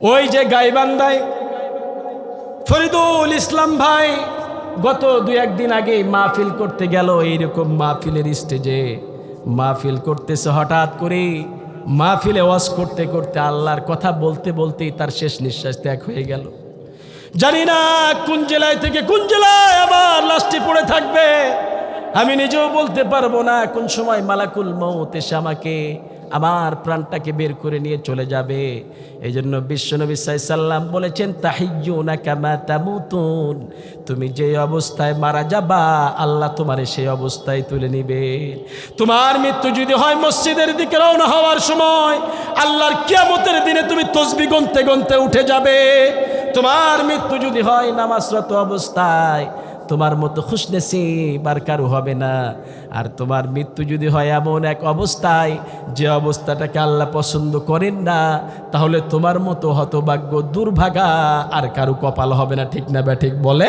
ওই যে গাইবান্ধায় ফরিদুল ইসলাম ভাই গত 2-1 দিন আগে মাহফিল করতে গেল। এইরকম মাহফিলের স্টেজে মাহফিল করতেছে, হঠাৎ করে মাহফিলে ওয়াজ করতে করতে আল্লাহর কথা বলতে বলতেই তার শেষ নিঃশ্বাস ত্যাগ হয়ে গেল। জানি না কোন জেলায় থেকে কোন জেলায় আবার লাশটি পড়ে থাকবে, আমি নিজেও বলতে পারবো না। কোন সময় মালাকুল মউত এসে আমাকে আমার প্রাণটাকে বের করে নিয়ে চলে যাবে। এই জন্য বিশ্বনবী সাল্লাল্লাহু আলাইহি সাল্লাম বলেছেন, তাহিয়্যুনা কামা তামুতুন, তুমি যে অবস্থায় মারা যাবা আল্লাহ তোমারে সেই অবস্থায় তুলে নিবে। তোমার মৃত্যু যদি হয় মসজিদের দিকে রওনা হওয়ার সময়, আল্লাহর কিয়ামতের দিনে তুমি তাসবিহ গুনতে গুনতে উঠে যাবে। তোমার মৃত্যু যদি হয় নামাজরত অবস্থায়, তোমার মতো খুশনসিব আর কারো হবে না। আর তোমার মৃত্যু যদি হয় এমন এক অবস্থায় যে অবস্থাটাকে আল্লাহ পছন্দ করেন না, তাহলে তোমার মতো হতভাগ্য দুর্ভাগা আর কারো কপাল হবে না। ঠিক না ব্যাঠিক বলে?